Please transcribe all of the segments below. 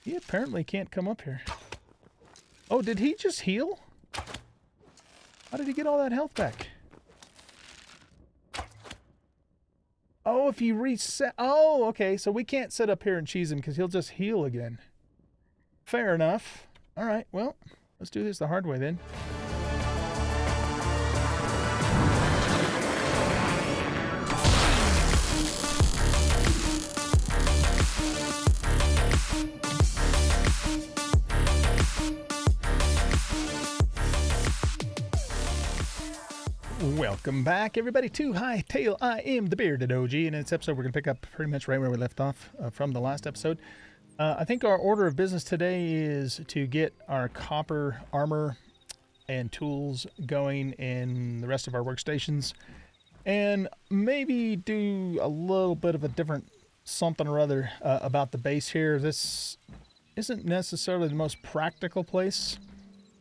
He apparently can't come up here. Oh, did he just heal? How did he get all that health back? Oh, if you reset... Oh, okay. So we can't sit up here and cheese him because he'll just heal again. Fair enough. All right, well, let's do this the hard way then. Welcome back, everybody, to Hytale. I am the Bearded OG, and in this episode, we're going to pick up pretty much right where we left off from the last episode. I think our order of business today is to get our copper armor and tools going in the rest of our workstations, and maybe do a little bit of a different something or other about the base here. This isn't necessarily the most practical place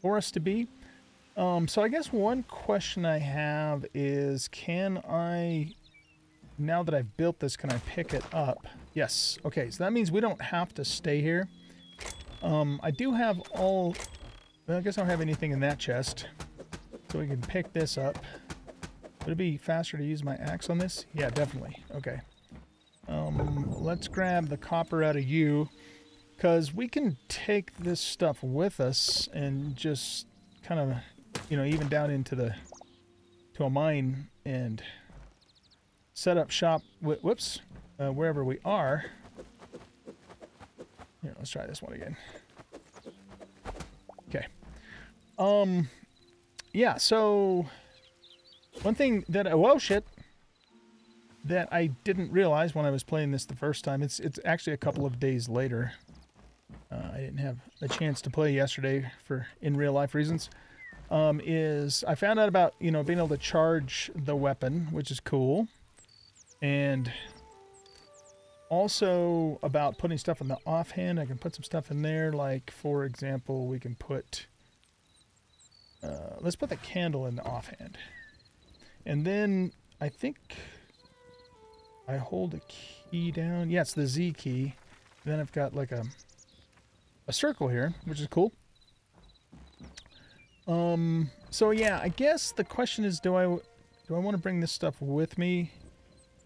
for us to be. So I guess one question I have is, can I, now that I've built this, can I pick it up? Yes. Okay, so that means we don't have to stay here. I do have all, well, I guess I don't have anything in that chest, so we can pick this up. Would it be faster to use my axe on this? Yeah, definitely. Okay. Let's grab the copper out of you, because we can take this stuff with us and just kind of, you know, even down into to a mine and set up shop, wherever we are. Here, let's try this one again. Okay. Yeah, so one thing that, whoa, shit, that I didn't realize when I was playing this the first time, it's actually a couple of days later. I didn't have a chance to play yesterday for in real life reasons. Is I found out about, you know, being able to charge the weapon, which is cool. And also about putting stuff in the offhand. I can put some stuff in there, like, for example, we can put, let's put the candle in the offhand. And then I think I hold a key down. Yeah, it's the Z key. Then I've got like a circle here, which is cool. So yeah, I guess the question is, do I want to bring this stuff with me?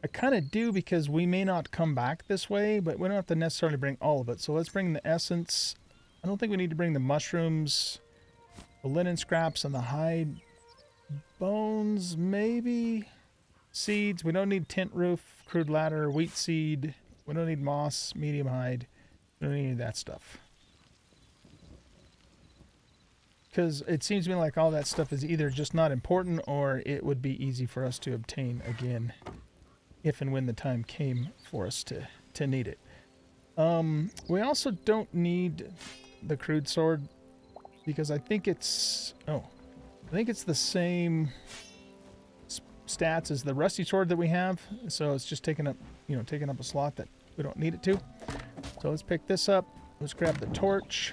I kind of do, because we may not come back this way, but we don't have to necessarily bring all of it. So let's bring the essence. I don't think we need to bring the mushrooms, the linen scraps, and the hide bones, maybe. Seeds, we don't need tent roof, crude ladder, wheat seed. We don't need moss, medium hide. We don't need any of that stuff. Because it seems to me like all that stuff is either just not important, or it would be easy for us to obtain again if and when the time came for us to need it. We also don't need the crude sword, because I think it's the same stats as the rusty sword that we have, so it's just taking up a slot that we don't need it to. So let's pick this up. Let's grab the torch.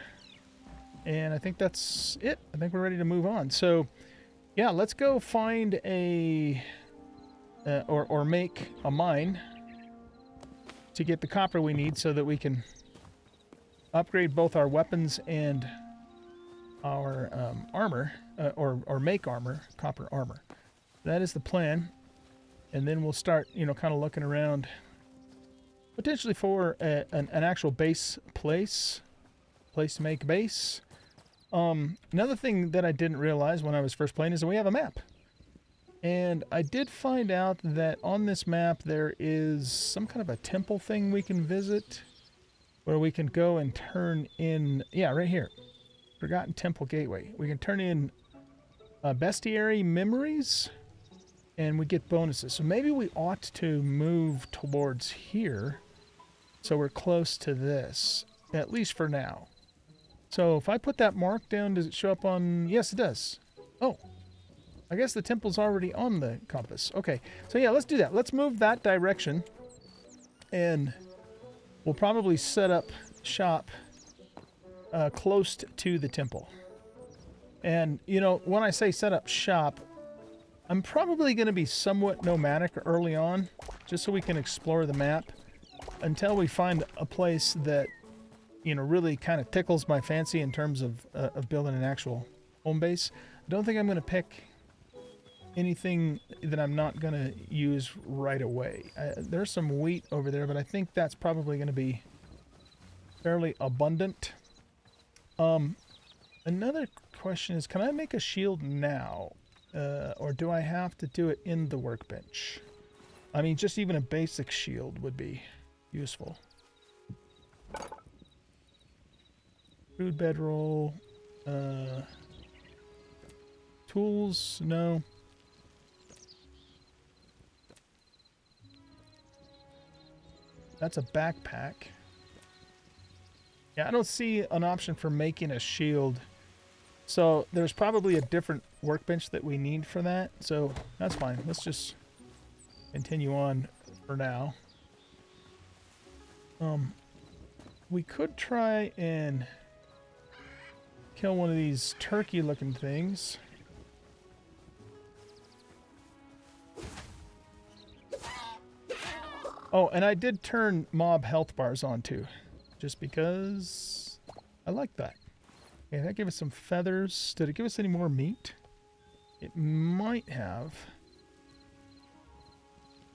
And I think that's it. I think we're ready to move on. So, yeah, let's go find a, or make a mine to get the copper we need so that we can upgrade both our weapons and our armor, or make armor, copper armor. That is the plan. And then we'll start, you know, kind of looking around potentially for an actual base place to make base. Another thing that I didn't realize when I was first playing is that we have a map. And I did find out that on this map there is some kind of a temple thing we can visit, where we can go and turn in, yeah, right here, Forgotten Temple Gateway. We can turn in bestiary memories, and we get bonuses. So maybe we ought to move towards here, so we're close to this, at least for now. So if I put that mark down, does it show up on... Yes, it does. Oh, I guess the temple's already on the compass. Okay, so yeah, let's do that. Let's move that direction, and we'll probably set up shop close to the temple. And, you know, when I say set up shop, I'm probably going to be somewhat nomadic early on, just so we can explore the map until we find a place that you know, really kind of tickles my fancy in terms of building an actual home base. I don't think I'm going to pick anything that I'm not going to use right away. There's some wheat over there, but I think that's probably going to be fairly abundant. Another question is, can I make a shield now? Or do I have to do it in the workbench? I mean, just even a basic shield would be useful. Food bedroll. Tools, no. That's a backpack. Yeah, I don't see an option for making a shield. So there's probably a different workbench that we need for that. So that's fine. Let's just continue on for now. We could try and kill one of these turkey looking things. Oh, and I did turn mob health bars on too, just because I like that. Okay, that gave us some feathers. Did it give us any more meat? It might have.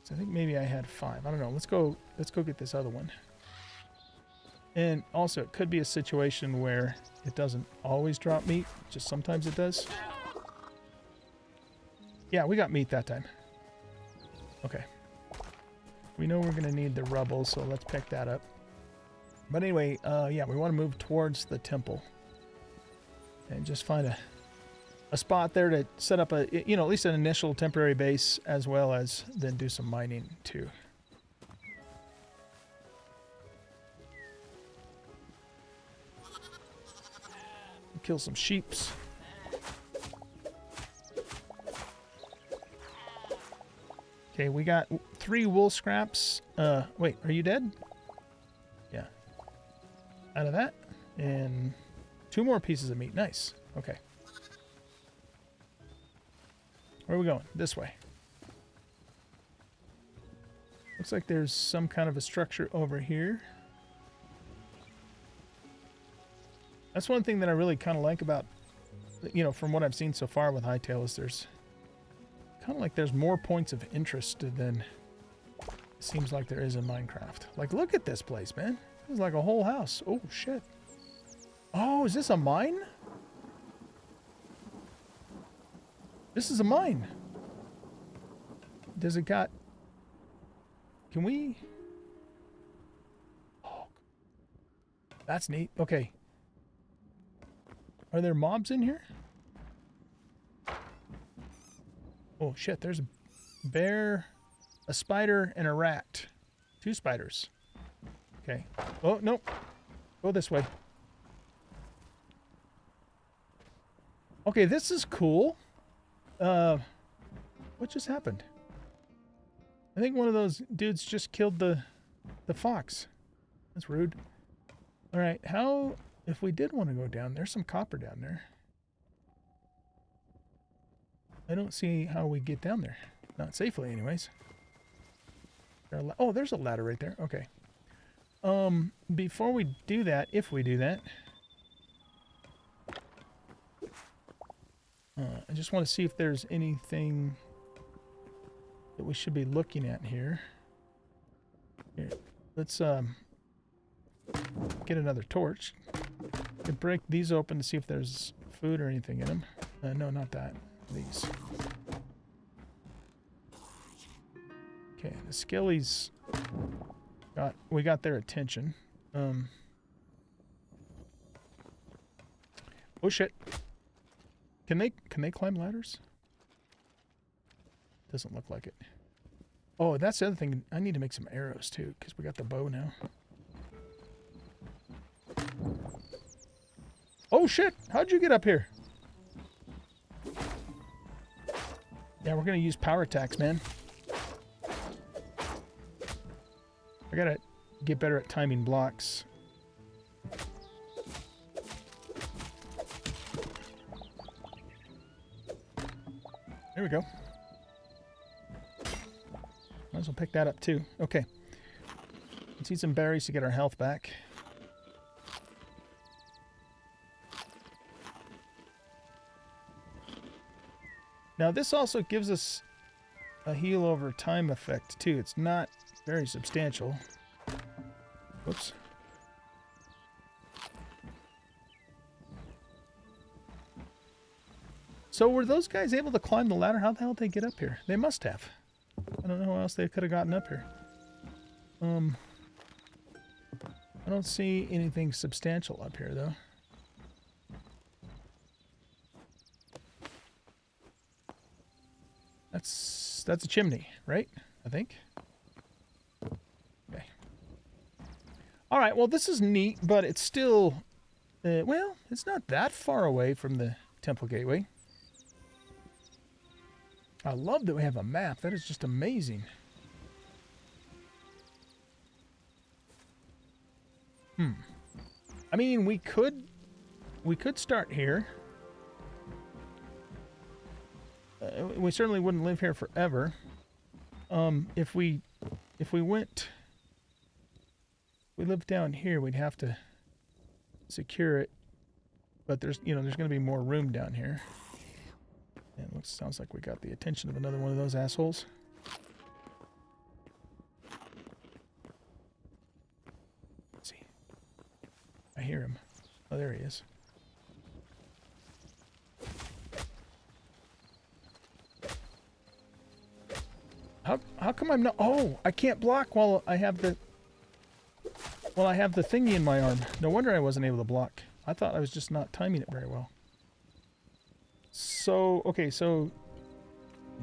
So I think maybe I had 5. I don't know. Let's go get this other one. And also, it could be a situation where it doesn't always drop meat, just sometimes it does. Yeah, we got meat that time. Okay. We know we're going to need the rubble, so let's pick that up. But anyway, yeah, we want to move towards the temple. And just find a spot there to set up a, you know, at least an initial temporary base, as well as then do some mining too. Kill some sheeps. Okay, we got 3 wool scraps. Wait, are you dead? Yeah. Out of that. And 2 more pieces of meat. Nice. Okay. Where are we going? This way. Looks like there's some kind of a structure over here. That's one thing that I really kind of like about, you know, from what I've seen so far with Hytale, is there's kind of like there's more points of interest than it seems like there is in Minecraft. Like, look at this place, man. This is like a whole house. Oh, shit. Oh, is this a mine? This is a mine. Does it got... Can we... Oh, that's neat. Okay. Are there mobs in here? Oh, shit. There's a bear, a spider, and a rat. 2 spiders. Okay. Oh, nope. Go this way. Okay, this is cool. What just happened? I think one of those dudes just killed the fox. That's rude. All right, how... If we did want to go down, there's some copper down there. I don't see how we get down there. Not safely, anyways. Oh, there's a ladder right there. Okay. Before we do that, if we do that, I just want to see if there's anything that we should be looking at here. Here, let's get another torch. Could break these open to see if there's food or anything in them. No, not that. These. Okay, the skillies we got their attention. Oh shit. Can they climb ladders? Doesn't look like it. Oh, that's the other thing. I need to make some arrows too, because we got the bow now. Oh shit! How'd you get up here? Yeah, we're gonna use power attacks, man. I gotta get better at timing blocks. There we go. Might as well pick that up too. Okay. Let's eat some berries to get our health back. Now this also gives us a heal over time effect too. It's not very substantial. Whoops. So were those guys able to climb the ladder? How the hell did they get up here? They must have. I don't know how else they could have gotten up here. I don't see anything substantial up here though. That's a chimney, right? I think. Okay. All right. Well, this is neat, but it's still, well, it's not that far away from the temple gateway. I love that we have a map. That is just amazing. I mean, we could start here. We certainly wouldn't live here forever. If we lived down here, we'd have to secure it. But there's going to be more room down here. And it sounds like we got the attention of another one of those assholes. Let's see. I hear him. Oh, there he is. How come I'm not... Oh, I can't block while I have the... Well, I have the thingy in my arm. No wonder I wasn't able to block. I thought I was just not timing it very well. So, okay, so...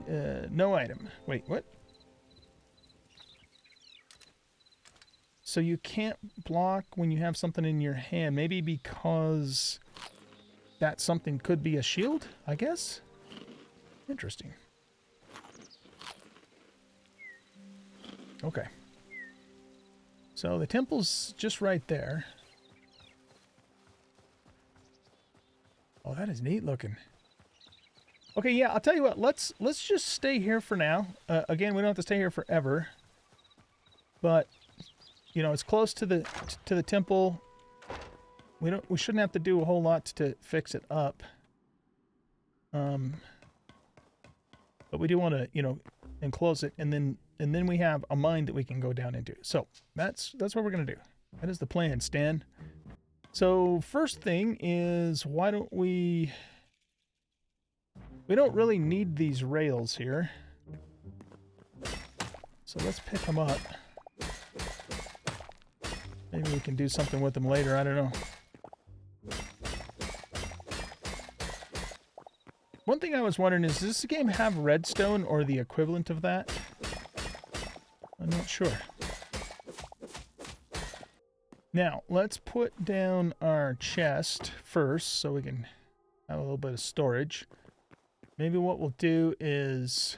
no item. Wait, what? So you can't block when you have something in your hand. Maybe because that something could be a shield, I guess? Interesting. Okay. So the temple's just right there. Oh, that is neat looking. Okay, yeah, I'll tell you what. Let's just stay here for now. Again, we don't have to stay here forever. But you know, it's close to the temple. We shouldn't have to do a whole lot to fix it up. But we do want to, you know, enclose it, and then we have a mine that we can go down into. So that's what we're gonna do. That is the plan, Stan. So first thing is, why don't we don't really need these rails here. So let's pick them up. Maybe we can do something with them later, I don't know. One thing I was wondering is, does this game have redstone or the equivalent of that? I'm not sure. Now, let's put down our chest first so we can have a little bit of storage. Maybe what we'll do is...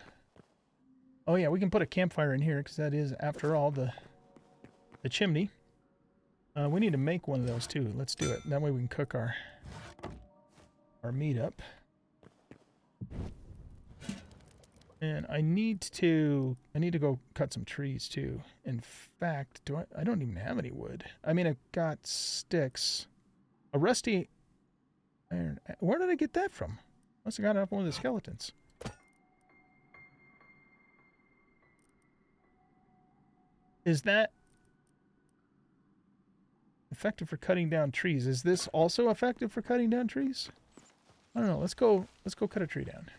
Oh yeah, we can put a campfire in here because that is, after all, the chimney. We need to make one of those too. Let's do it. That way we can cook our meat up. And I need to go cut some trees too. In fact, I don't even have any wood. I mean, I've got sticks. A rusty iron. Where did I get that from? Must have got it off one of the skeletons. Is that effective for cutting down trees? Is this also effective for cutting down trees? I don't know. Let's go cut a tree down.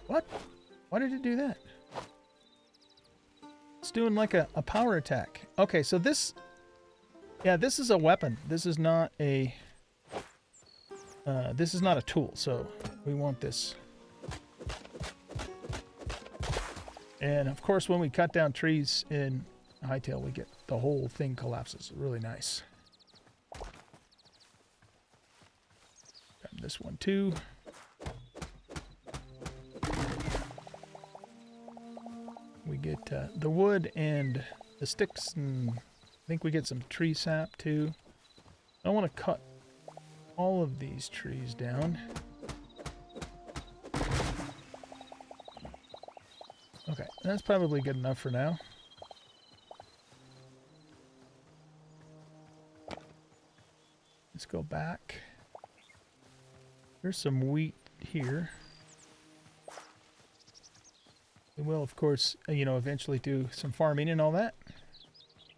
What? Why did it do that? It's doing like a power attack. Okay, so this... Yeah, this is a weapon. This is not a... this is not a tool, so we want this. And of course, when we cut down trees in Hytale, we get the whole thing collapses. Really nice. Grab this one too. We get the wood and the sticks, and I think we get some tree sap too. I want to cut all of these trees down. Okay, that's probably good enough for now. Let's go back. There's some wheat here. We will, of course, you know, eventually do some farming and all that.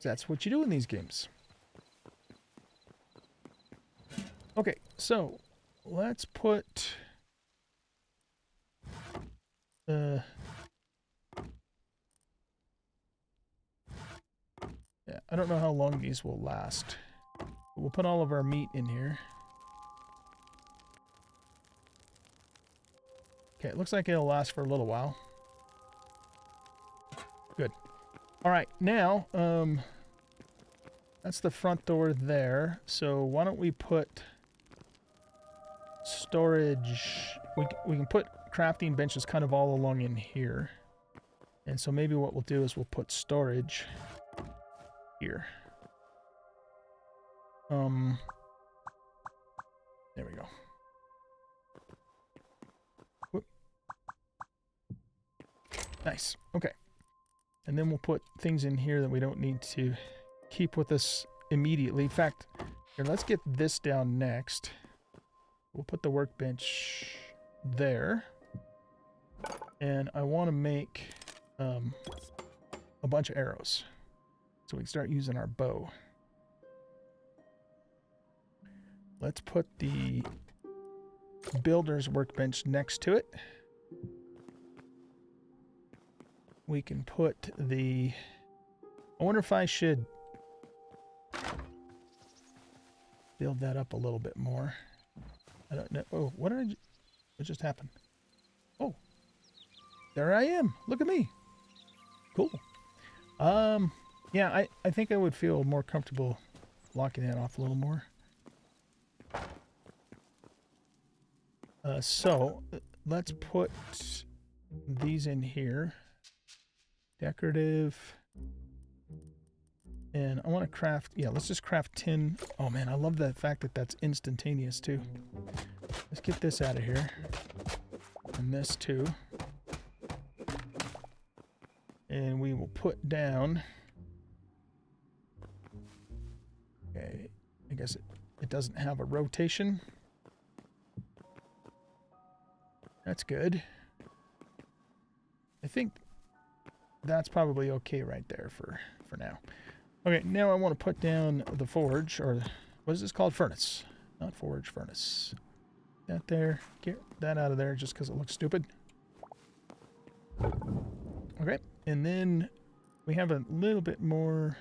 That's what you do in these games. Okay, so let's put... yeah, I don't know how long these will last. We'll put all of our meat in here. Okay, it looks like it'll last for a little while. Good. All right, now, that's the front door there. So why don't we put storage... We can put crafting benches kind of all along in here. And so maybe what we'll do is we'll put storage here. There we go. Whoop. Nice. Okay. And then we'll put things in here that we don't need to keep with us immediately. In fact, here, let's get this down next. We'll put the workbench there. And I want to make a bunch of arrows so we can start using our bow. Let's put the builder's workbench next to it. We can put the... I wonder if I should build that up a little bit more. I don't know. Oh, what just happened? Oh, there I am. Look at me. Cool. Yeah, I think I would feel more comfortable locking that off a little more. So let's put these in here. Decorative. And I want to craft, yeah, let's just craft 10. Oh man, I love the fact that that's instantaneous too. Let's get this out of here. And this too. And we will put down, okay, I guess it doesn't have a rotation. That's good. I think that's probably okay right there for now. Okay, now I want to put down the forge, or what is this called? Furnace. Not forge, furnace. That there. Get that out of there just because it looks stupid. Okay, and then we have a little bit more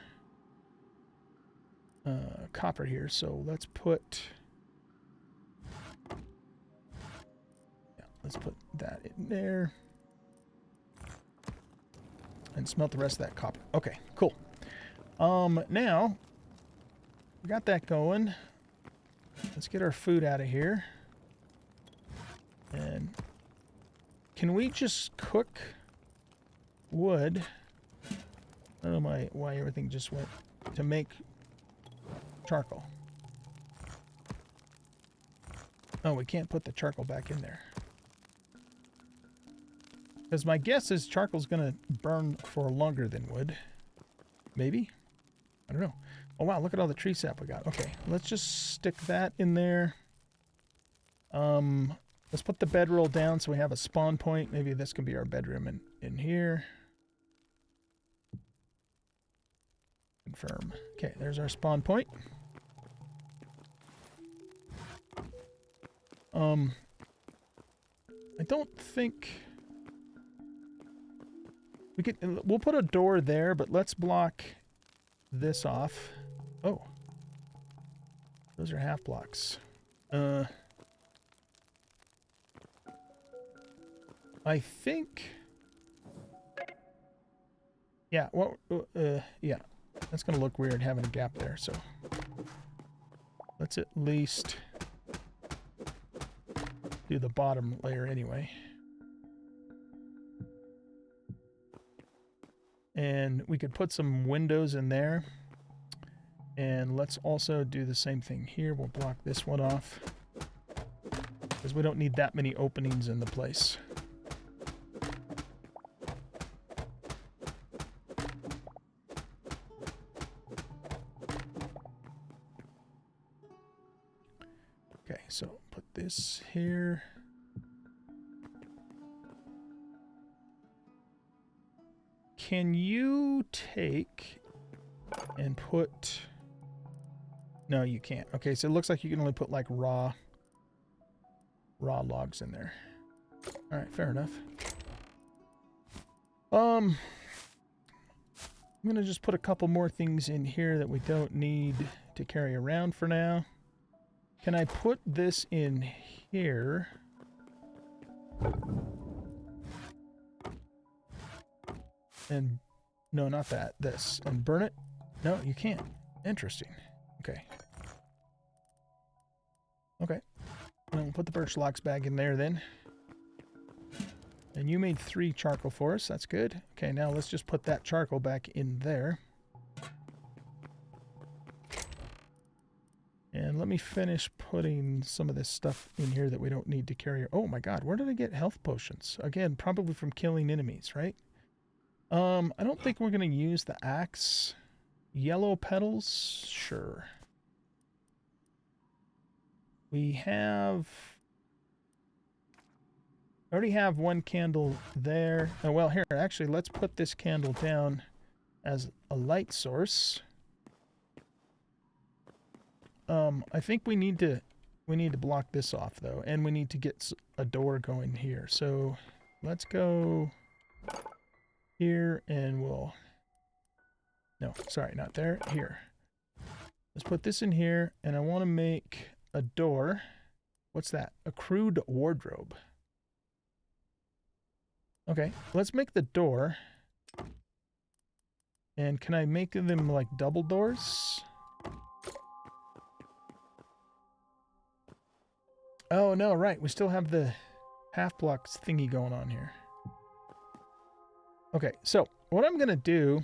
copper here, so let's put... yeah, let's put that in there. And smelt the rest of that copper. Okay, cool. Now, we got that going. Let's get our food out of here. And can we just cook wood? I don't know why everything just went to make charcoal. Oh, we can't put the charcoal back in there. Because my guess is charcoal's going to burn for longer than wood. Maybe? I don't know. Oh, wow, look at all the tree sap we got. Okay, let's just stick that in there. Let's put the bedroll down so we have a spawn point. Maybe this can be our bedroom in here. Confirm. Okay, there's our spawn point. I don't think... we'll put a door there, but let's block this off. Oh. Those are half blocks. I think... yeah, well, yeah. That's going to look weird having a gap there, so... let's at least do the bottom layer anyway. And we could put some windows in there. And let's also do the same thing here. We'll block this one off, because we don't need that many openings in the place. so put this here. Can you take and put... No, you can't. Okay, so it looks like you can only put like raw logs in there. All right, fair enough. I'm gonna just put a couple more things in here that we don't need to carry around for now. Can I put this in here? And no, not that. This. And burn it? No, you can't. Interesting. Okay. Okay. And we'll put the birch logs back in there then. And you made 3 charcoal for us. That's good. Okay, now let's just put that charcoal back in there. And let me finish putting some of this stuff in here that we don't need to carry. Oh my god, where did I get health potions? Again, probably from killing enemies, right? I don't think we're going to use the axe. Yellow petals? Sure. We have... I already have 1 candle there. Oh, well, here, actually, let's put this candle down as a light source. I think we need to block this off, though, and we need to get a door going here. So let's go here, and we'll... No, sorry, not there. Here. Let's put this in here, and I want to make a door. What's that? A crude wardrobe. Okay, let's make the door. And can I make them like double doors? Oh, no, right. We still have the half blocks thingy going on here. Okay, so what I'm going to do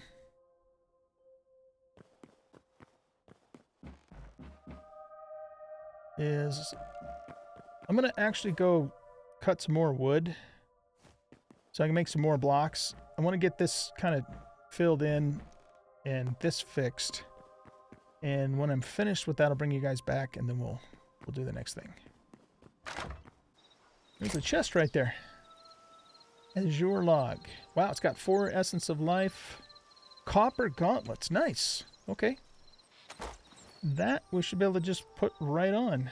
is I'm going to actually go cut some more wood so I can make some more blocks. I want to get this kind of filled in and this fixed. And when I'm finished with that, I'll bring you guys back and then we'll do the next thing. There's a chest right there. Azure log. Wow, it's got 4 essence of life. Copper gauntlets. Nice. Okay. That we should be able to just put right on.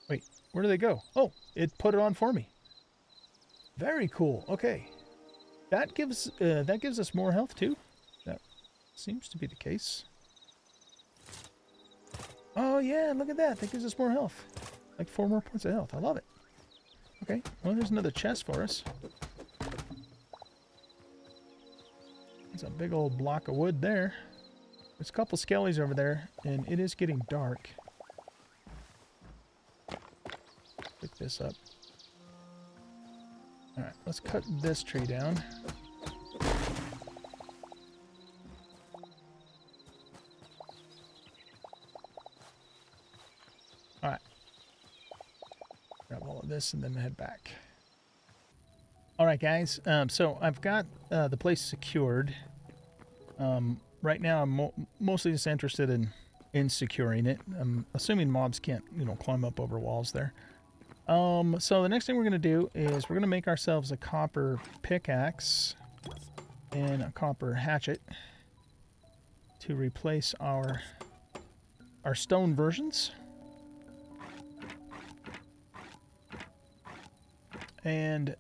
Wait, where do they go? Oh, it put it on for me. Very cool. Okay. That gives us more health too. That seems to be the case. Oh yeah, look at that. That gives us more health. Like 4 more points of health. I love it. Okay, well there's another chest for us. It's a big old block of wood there. There's a couple skellies over there, and it is getting dark. Pick this up. Alright, let's cut this tree down. Alright. Grab all of this and then head back. Alright guys, so I've got the place secured. Right now I'm mostly just interested in securing it. I'm assuming mobs can't, climb up over walls there. So the next thing we're going to do is we're going to make ourselves a copper pickaxe and a copper hatchet to replace our stone versions. And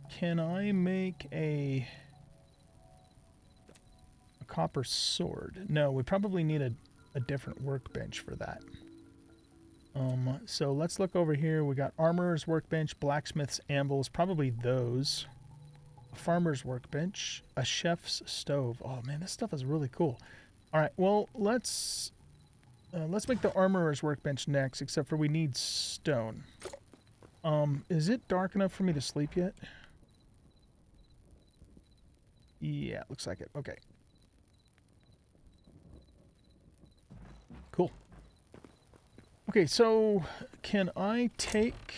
can I make a copper sword? No, we probably need a different workbench for that. So let's look over here. We got armorer's workbench, blacksmith's anvils, probably those. A farmer's workbench, a chef's stove. Oh man, this stuff is really cool. All right, well let's make the armorer's workbench next. Except for we need stone. Is it dark enough for me to sleep yet? Yeah, looks like it. Okay. Cool. Okay, so can I take...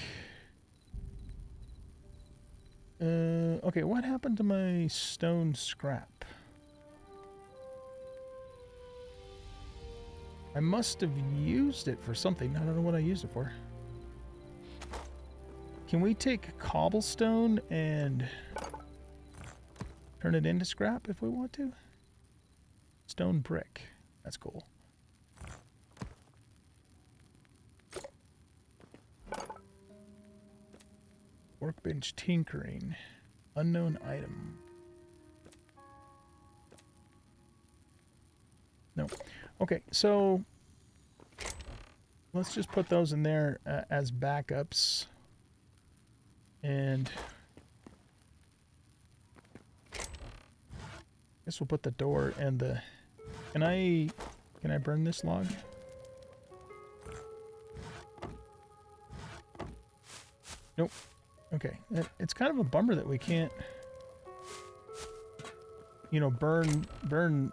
okay, what happened to my stone scrap? I must have used it for something. I don't know what I used it for. Can we take cobblestone and turn it into scrap if we want to? Stone brick. That's cool. Workbench tinkering. Unknown item. No. Okay, so let's just put those in there as backups. And I guess we'll put the door and the... Can I burn this log? Nope. Okay. It's kind of a bummer that we can't, you know, burn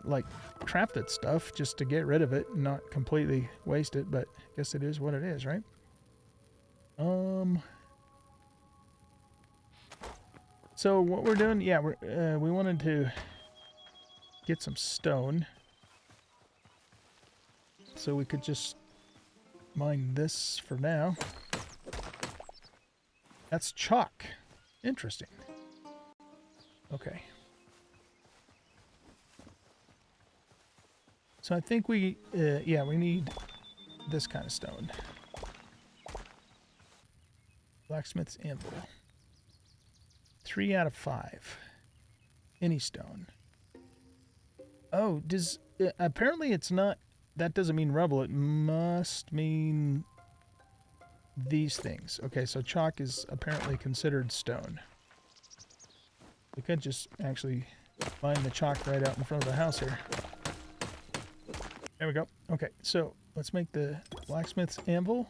like crafted stuff just to get rid of it and not completely waste it, but I guess it is what it is, right? So what we're doing, yeah, we wanted to get some stone so we could just mine this for now. That's chalk. Interesting. Okay. So I think we need this kind of stone. Blacksmith's anvil. 3 out of 5. Any stone. Oh, apparently it's not, that doesn't mean rubble. It must mean these things. Okay, so chalk is apparently considered stone. We could just actually find the chalk right out in front of the house here. There we go. Okay, so let's make the blacksmith's anvil.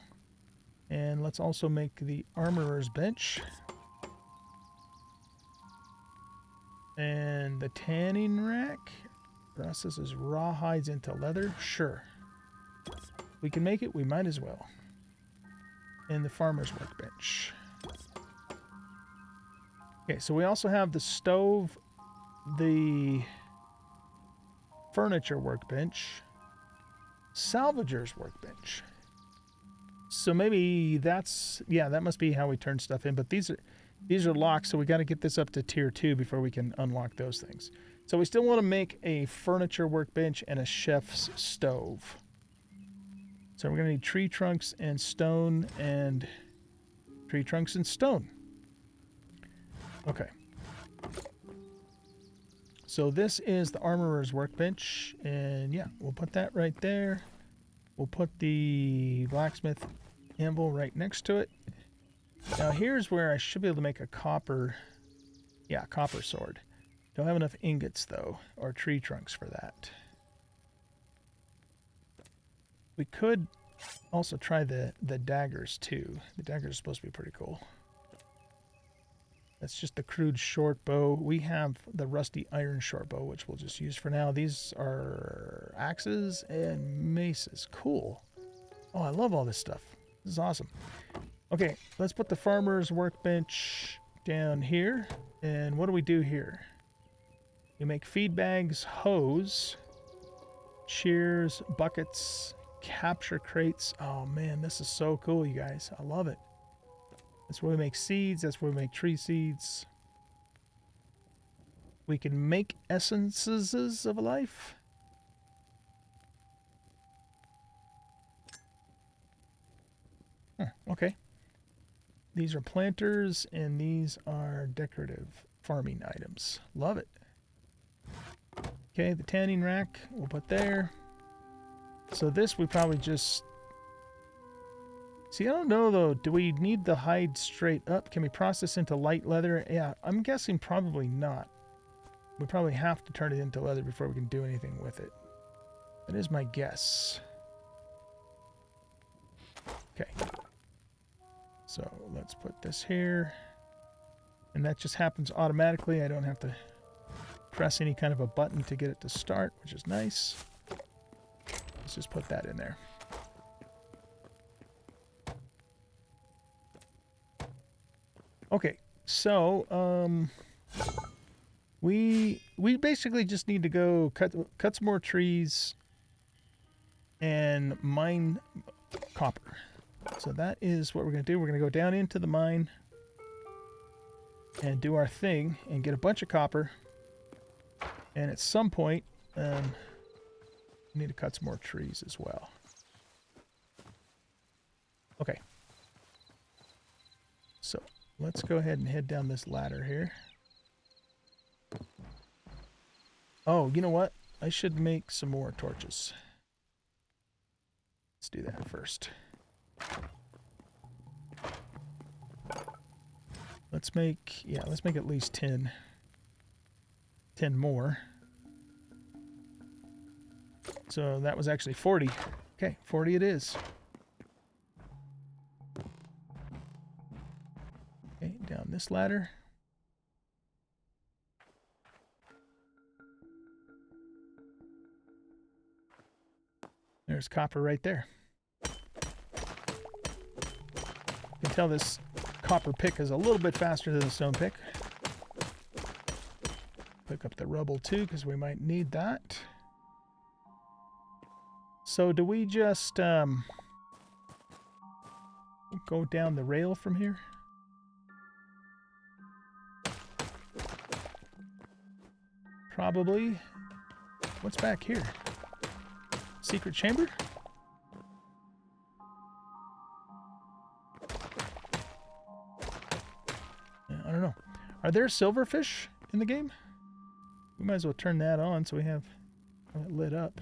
And let's also make the armorer's bench. And the tanning rack processes raw hides into leather. Sure. We can make it, we might as well. And the farmer's workbench. Okay, so we also have the stove, the furniture workbench, salvager's workbench. So maybe that's, yeah, that must be how we turn stuff in. But these are locked, so we got to get this up to tier 2 before we can unlock those things. So we still want to make a furniture workbench and a chef's stove. So we're going to need tree trunks and stone and tree trunks and stone. Okay. So this is the armorer's workbench, and yeah, we'll put that right there. We'll put the blacksmith anvil right next to it. Now here's where I should be able to make a copper sword. Don't have enough ingots though, or tree trunks for that. We could also try the daggers too. The daggers are supposed to be pretty cool. That's just the crude short bow. We have the rusty iron short bow, which we'll just use for now. These are axes and maces. Cool. Oh, I love all this stuff. This is awesome. Okay, let's put the farmer's workbench down here. And what do we do here? We make feed bags, hose, shears, buckets, capture crates. Oh man, this is so cool, you guys. I love it. That's where we make seeds. That's where we make tree seeds. We can make essences of life. Okay. These are planters, and these are decorative farming items. Love it. Okay, the tanning rack we'll put there. So this we probably just... See, I don't know though. Do we need the hide straight up? Can we process into light leather? Yeah, I'm guessing probably not. We probably have to turn it into leather before we can do anything with it. That is my guess. Okay. So let's put this here. And that just happens automatically. I don't have to press any kind of a button to get it to start, which is nice. Let's just put that in there. Okay, so we basically just need to go cut some more trees and mine copper. So that is what we're going to do. We're going to go down into the mine and do our thing and get a bunch of copper. And at some point, we need to cut some more trees as well. Okay. So let's go ahead and head down this ladder here. Oh, you know what? I should make some more torches. Let's do that first. Let's make at least 10 more. So that was actually 40. Okay, 40 it is. Okay, down this ladder. There's copper right there. You can tell this copper pick is a little bit faster than the stone pick. Pick up the rubble too, because we might need that. So do we just go down the rail from here? Probably. What's back here? Secret chamber? Yeah, I don't know. Are there silverfish in the game? We might as well turn that on so we have it lit up.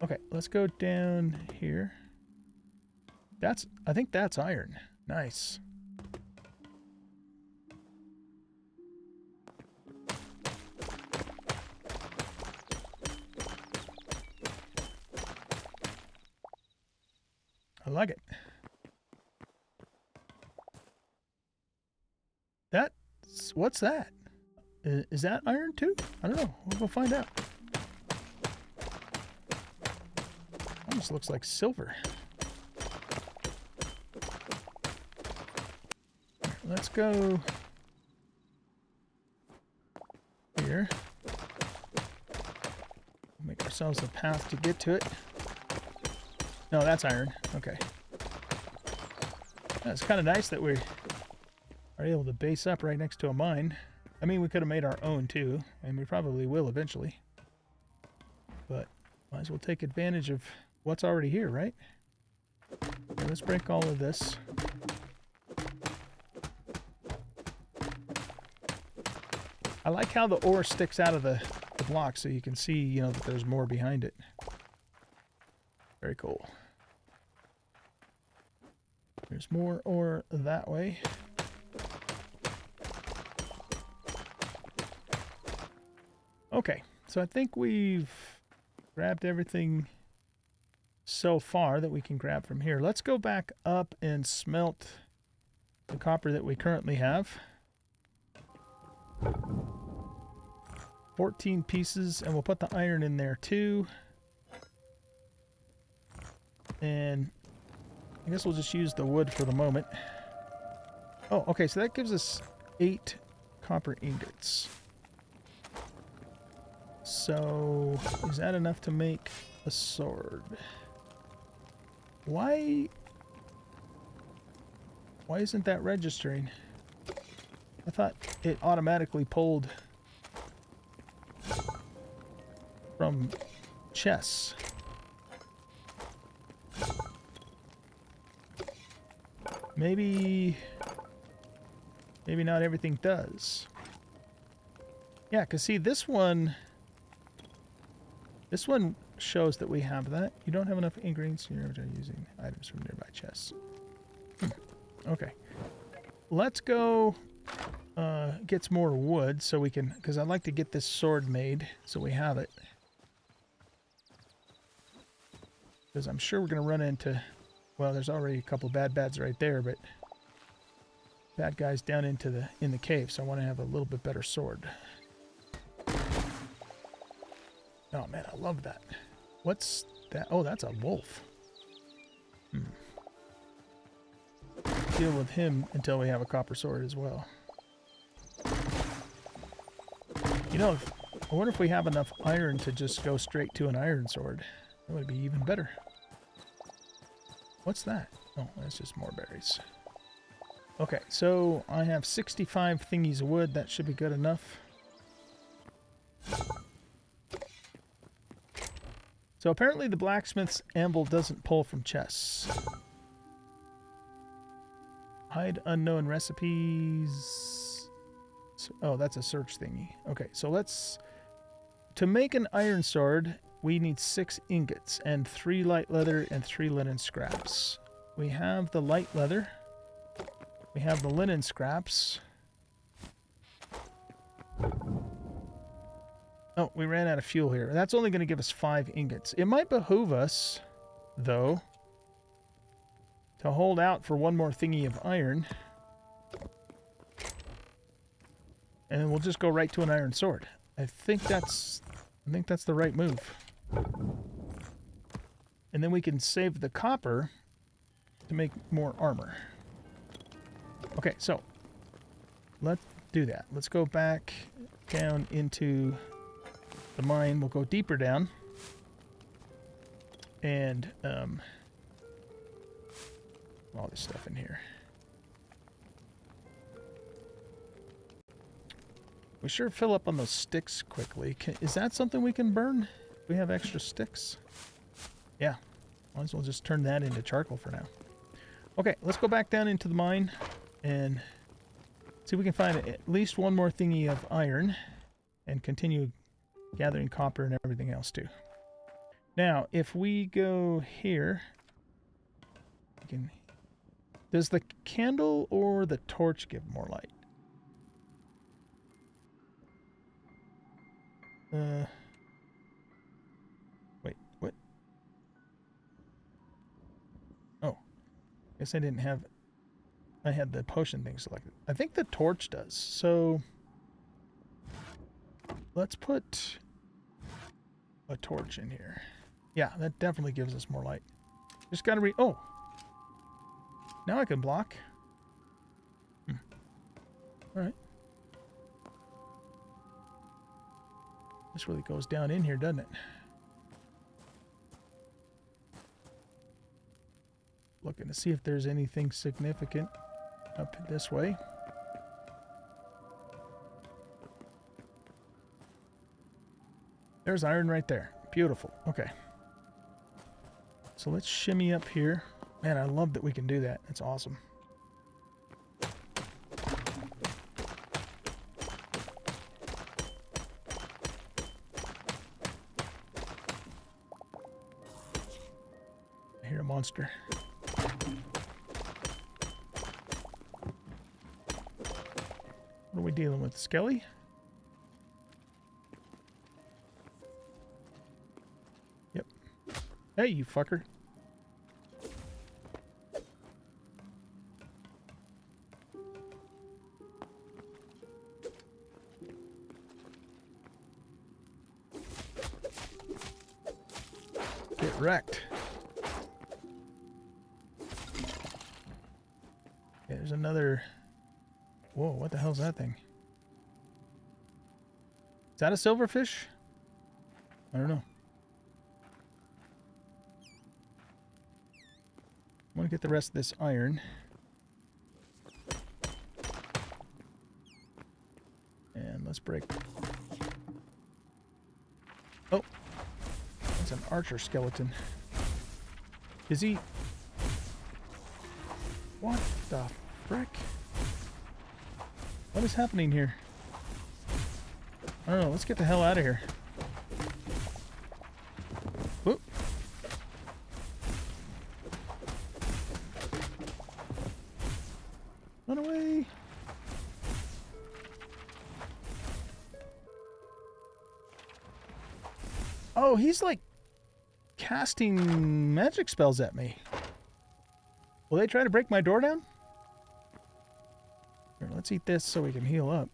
Okay, let's go down here. I think that's iron. Nice. I like it. What's that? Is that iron too? I don't know. We'll go find out. Almost looks like silver. Let's go here. Make ourselves a path to get to it. No, that's iron. Okay. It's kind of nice that we are able to base up right next to a mine. I mean, we could have made our own too, and we probably will eventually. But might as well take advantage of what's already here, right? Okay, let's break all of this. I like how the ore sticks out of the block so you can see, you know, that there's more behind it. Very cool. There's more ore that way. Okay, so I think we've grabbed everything so far that we can grab from here. Let's go back up and smelt the copper that we currently have. 14 pieces, and we'll put the iron in there too. And I guess we'll just use the wood for the moment. Oh, okay, so that gives us 8 copper ingots. So, is that enough to make a sword? Why isn't that registering? I thought it automatically pulled from chests. Maybe not everything does. Yeah, because see, this one shows that we have that. You don't have enough ingredients in your inventory using items from nearby chests. Okay. Let's go get some more wood so we can, because I'd like to get this sword made so we have it. Because I'm sure we're going to run into, well, there's already a couple bads right there, but bad guys down in the cave, so I want to have a little bit better sword. Oh man, I love that. What's that? Oh, that's a wolf. Deal with him until we have a copper sword as well. You know, I wonder if we have enough iron to just go straight to an iron sword. That would be even better. What's that? Oh, that's just more berries. Okay, so I have 65 thingies of wood. That should be good enough. So apparently the blacksmith's anvil doesn't pull from chests. Hide unknown recipes. Oh, that's a search thingy. Okay, so let's... To make an iron sword, we need 6 ingots and 3 light leather and 3 linen scraps. We have the light leather. We have the linen scraps. Oh, we ran out of fuel here. That's only going to give us 5 ingots. It might behoove us, though, to hold out for one more thingy of iron. And then we'll just go right to an iron sword. I think that's the right move. And then we can save the copper to make more armor. Okay, so let's do that. Let's go back down into the mine. We'll go deeper down. And all this stuff in here. We sure fill up on those sticks quickly. Is that something we can burn? We have extra sticks. Yeah, might as well just turn that into charcoal for now. Okay, let's go back down into the mine and see if we can find at least one more thingy of iron and continue gathering copper and everything else too. Now, if we go here, does the candle or the torch give more light? Wait, what? Oh, guess I didn't have... I had the potion thing selected. I think the torch does. So let's put a torch in here. Yeah, that definitely gives us more light. Just gotta oh! Now I can block. Alright. This really goes down in here, doesn't it? Looking to see if there's anything significant up this way. There's iron right there. Beautiful. Okay. So let's shimmy up here. Man, I love that we can do that. That's awesome. I hear a monster. What are we dealing with? Skelly? Yep. Hey, you fucker. Get wrecked. Okay, there's another... Whoa, what the hell's that thing? Is that a silverfish? I don't know. I want to get the rest of this iron. And let's break. Oh, that's an archer skeleton. Is he... What the frick? What is happening here? I don't know. Let's get the hell out of here. Whoop. Run away. Oh, he's like casting magic spells at me. Will they try to break my door down? Here, let's eat this so we can heal up.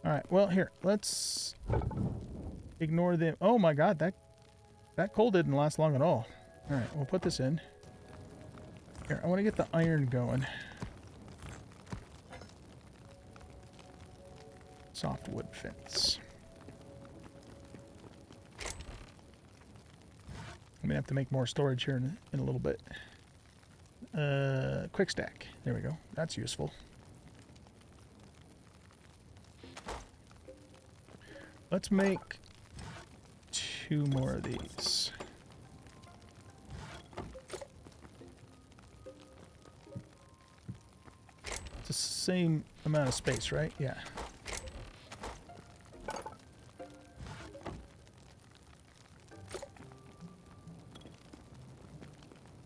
Alright, well, here, let's ignore them. Oh my god, that coal didn't last long at all. Alright, we'll put this in. Here, I want to get the iron going. Softwood fence. I'm gonna have to make more storage here in a little bit. Quick stack. There we go. That's useful. Let's make 2 more of these. It's the same amount of space, right? Yeah.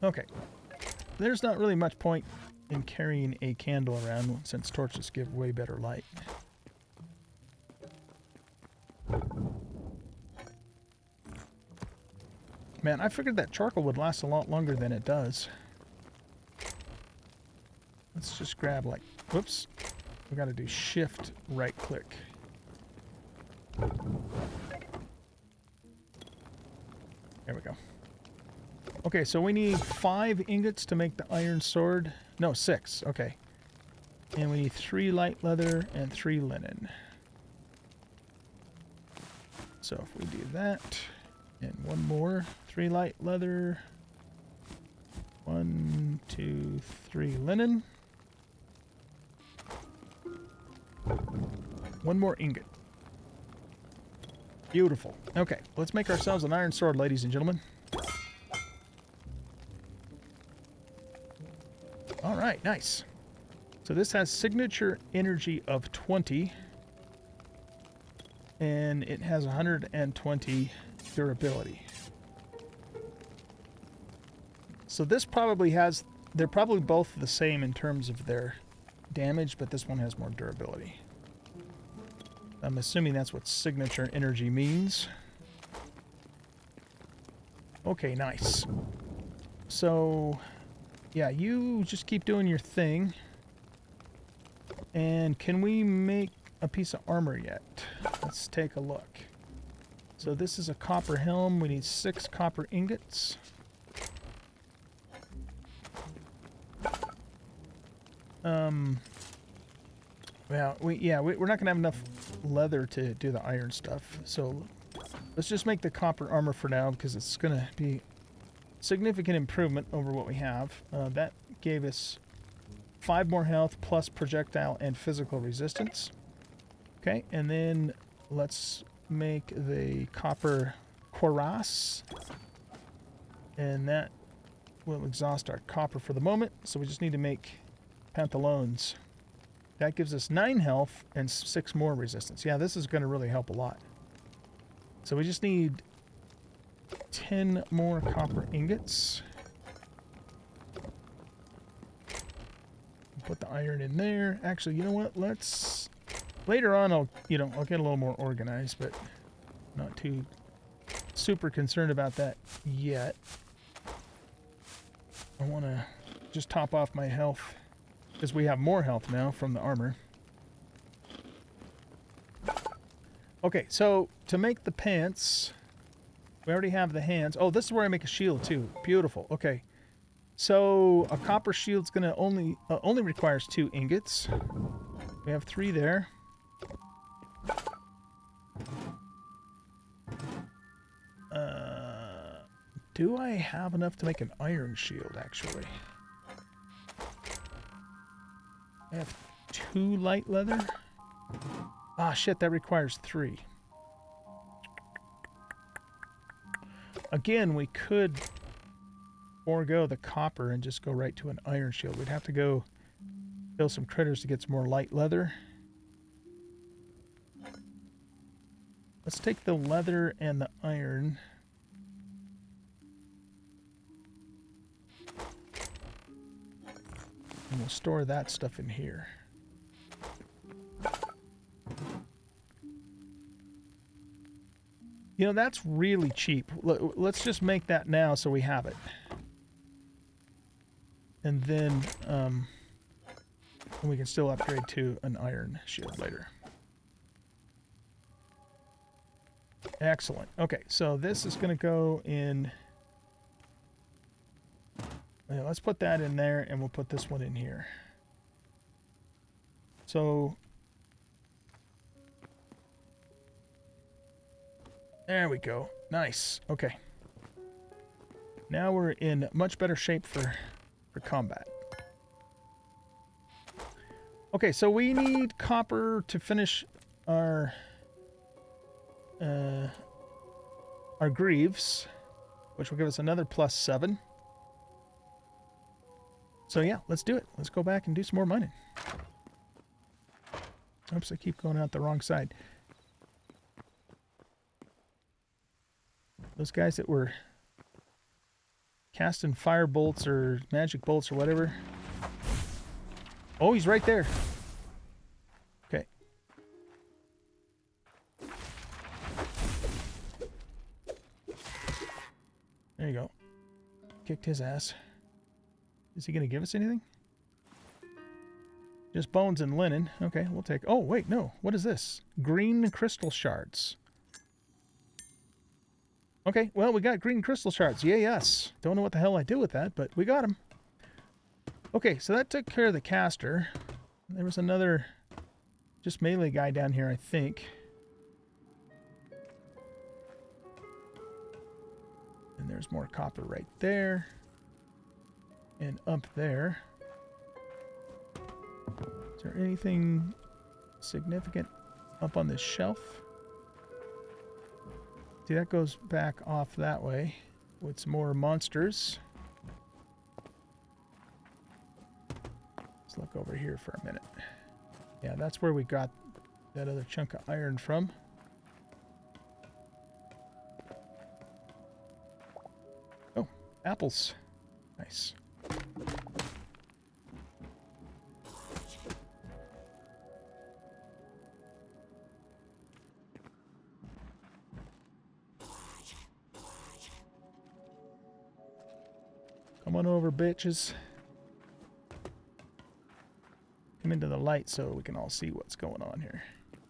Okay. There's not really much point in carrying a candle around since torches give way better light. Man, I figured that charcoal would last a lot longer than it does. Let's just grab like, whoops, we gotta do shift right click. There we go. Okay, so we need 5 ingots to make the iron sword. No, 6, okay. And we need 3 light leather and 3 linen. So if we do that, and 1 more, 3 light leather, 1, 2, 3 linen. 1 more ingot. Beautiful. Okay, let's make ourselves an iron sword, ladies and gentlemen. All right, nice. So this has signature energy of 20. And it has 120 durability. So this probably has... They're probably both the same in terms of their damage, but this one has more durability. I'm assuming that's what signature energy means. Okay, nice. So, yeah, you just keep doing your thing. And can we make a piece of armor yet? Let's take a look. So this is a copper helm. We need 6 copper ingots. Well, we're not gonna have enough leather to do the iron stuff. So let's just make the copper armor for now because it's gonna be significant improvement over what we have. That gave us 5 more health plus projectile and physical resistance. Okay, and then let's make the copper cuirass. And that will exhaust our copper for the moment. So we just need to make pantaloons. That gives us 9 health and 6 more resistance. Yeah, this is going to really help a lot. So we just need 10 more copper ingots. Put the iron in there. Actually, you know what? Let's... Later on, I'll get a little more organized, but not too super concerned about that yet. I want to just top off my health because we have more health now from the armor. Okay, so to make the pants, we already have the hands. Oh, this is where I make a shield too. Beautiful. Okay, so a copper shield's gonna only requires 2 ingots. We have 3 there. Do I have enough to make an iron shield, actually? I have 2 light leather. Ah, shit, that requires 3. Again, we could forego the copper and just go right to an iron shield. We'd have to go kill some critters to get some more light leather. Let's take the leather and the iron. And we'll store that stuff in here. You know, that's really cheap. Let's just make that now so we have it. And then we can still upgrade to an iron shield later. Excellent. Okay, so this is going to go in... Yeah, let's put that in there, and we'll put this one in here. So, There we go. Nice. Okay. Now we're in much better shape for combat. Okay, so we need copper to finish our greaves, which will give us another +7. So yeah, let's do it. Let's go back and do some more mining. Oops, I keep going out the wrong side. Those guys that were casting fire bolts or magic bolts or whatever. Oh, he's right there. Okay. There you go. Kicked his ass. Is he going to give us anything? Just bones and linen. Okay, we'll take... Oh, wait, no. What is this? Green crystal shards. Okay, well, we got green crystal shards. Yay, us. Don't know what the hell I do with that, but we got them. Okay, so that took care of the caster. There was another just melee guy down here, I think. And there's more copper right there. And up there. Is there anything significant up on this shelf? See, that goes back off that way with some more monsters. Let's look over here for a minute. Yeah, that's where we got that other chunk of iron from. Oh, apples. Nice. Come on over, bitches. Come into the light so we can all see what's going on here.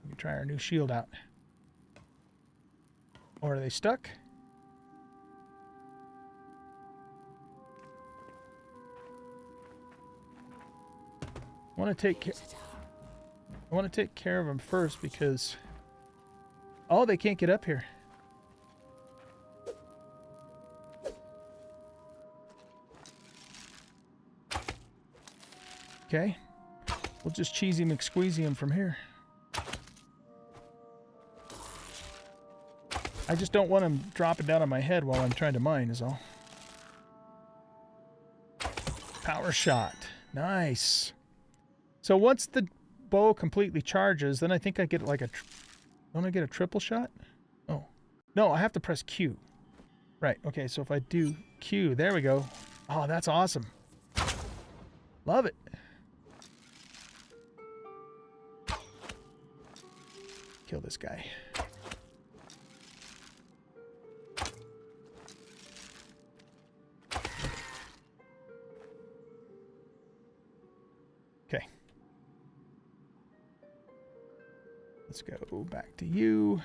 We can try our new shield out. Or are they stuck? I want to take care of them first because... Oh, they can't get up here. Okay. We'll just cheesy McSqueezy him from here. I just don't want him dropping down on my head while I'm trying to mine is all. Power shot. Nice. So once the bow completely charges, then I think I get like a... Don't I get a triple shot? Oh. No, I have to press Q. Right. Okay, so if I do Q, there we go. Oh, that's awesome. Love it. Kill this guy. Okay. Let's go back to you.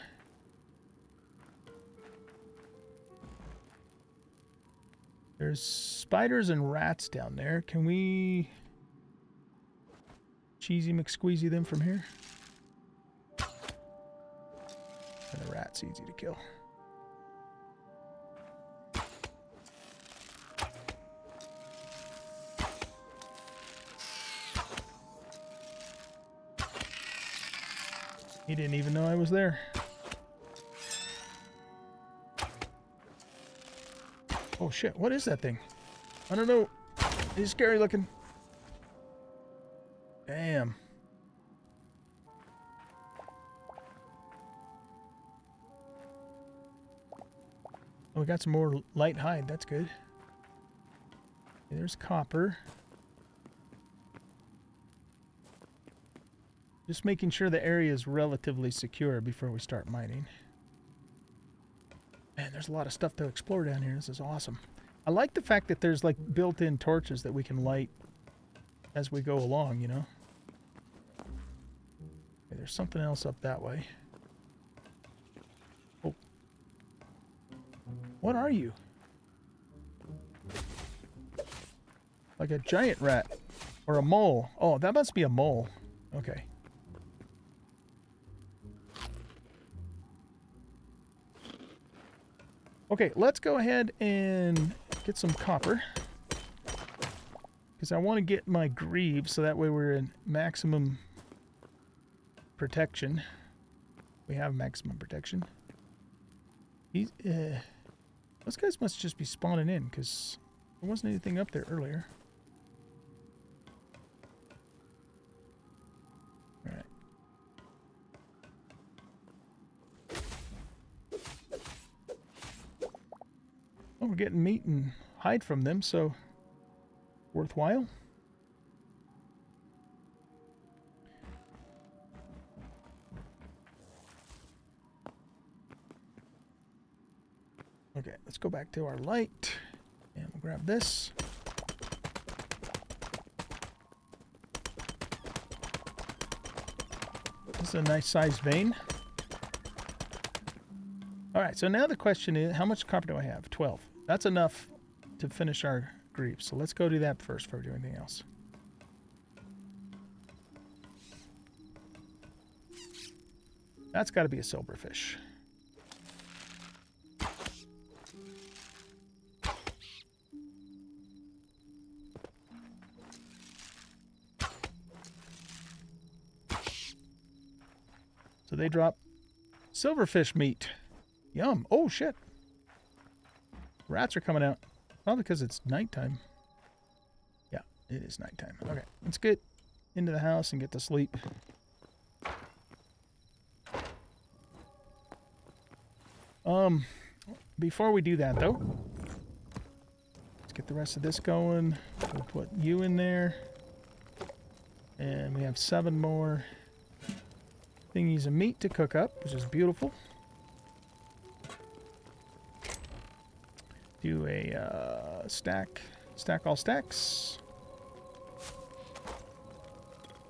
There's spiders and rats down there. Can we cheesy McSqueezy them from here? And the rat's easy to kill. He didn't even know I was there. Oh shit, what is that thing? I don't know. He's scary looking. Damn. Oh, we got some more light hide. That's good. Okay, there's copper. Just making sure the area is relatively secure before we start mining. Man, there's a lot of stuff to explore down here. This is awesome. I like the fact that there's like built-in torches that we can light as we go along, you know? Okay, there's something else up that way. Oh. What are you? Like a giant rat. Or a mole. Oh, that must be a mole. Okay. Okay, let's go ahead and get some copper. Because I want to get my greaves so that way we're in maximum protection. We have maximum protection. Those guys must just be spawning in because there wasn't anything up there earlier. Alright. Well, we're getting meat and hide from them, so worthwhile. Okay, let's go back to our light and we'll grab this. This is a nice sized vein. Alright, so now the question is, how much copper do I have? 12. That's enough to finish our greaves. So let's go do that first before we do anything else. That's got to be a silverfish. So they drop silverfish meat. Yum. Oh, shit. Rats are coming out. Probably because it's nighttime. Yeah, it is nighttime. Okay, let's get into the house and get to sleep. Before we do that, though, let's get the rest of this going. We'll put you in there. And we have 7 more thingies of meat to cook up, which is beautiful. Do a stack all stacks.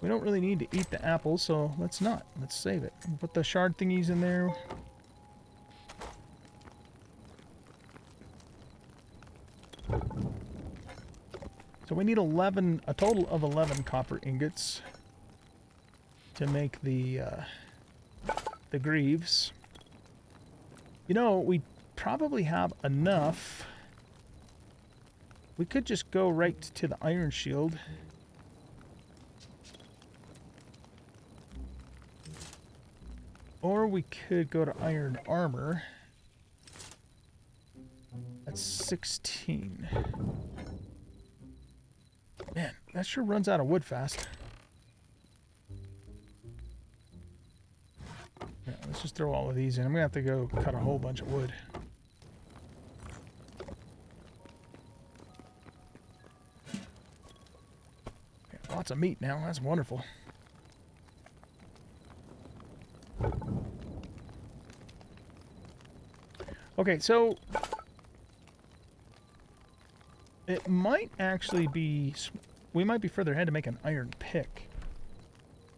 We don't really need to eat the apples, so let's not. Let's save it. We'll put the shard thingies in there. So we need a total of 11 copper ingots to make the greaves. You know, we probably have enough. We could just go right to the iron shield. Or we could go to iron armor. That's 16. Man, that sure runs out of wood fast. Yeah, let's just throw all of these in. I'm going to have to go cut a whole bunch of wood. Okay, lots of meat now. That's wonderful. Okay, so it might actually be, we might be further ahead to make an iron pick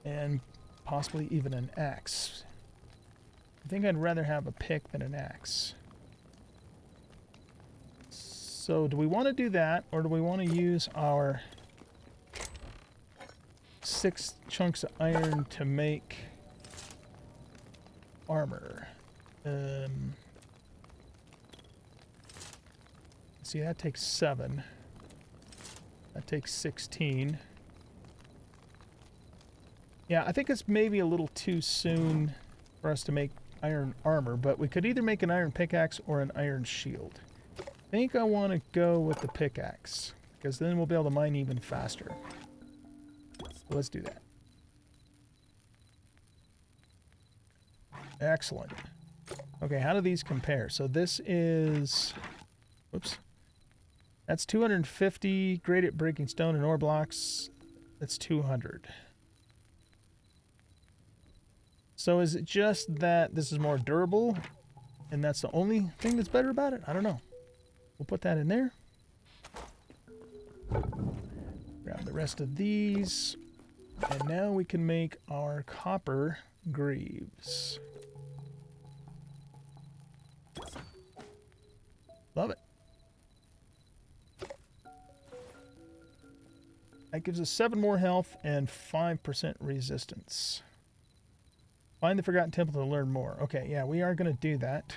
and possibly even an axe. I think I'd rather have a pick than an axe. So do we want to do that, or do we want to use our 6 chunks of iron to make armor? See, that takes 7. That takes 16. Yeah, I think it's maybe a little too soon for us to make iron armor, but we could either make an iron pickaxe or an iron shield. I think I want to go with the pickaxe, because then we'll be able to mine even faster. So let's do that. Excellent. Okay, how do these compare? So this is... Whoops. That's 250. Great at breaking stone and ore blocks. That's 200. So is it just that this is more durable and that's the only thing that's better about it? I don't know. We'll put that in there. Grab the rest of these. And now we can make our copper greaves. Love it. That gives us 7 more health and 5% resistance. Find the Forgotten Temple to learn more. Okay, yeah, we are going to do that.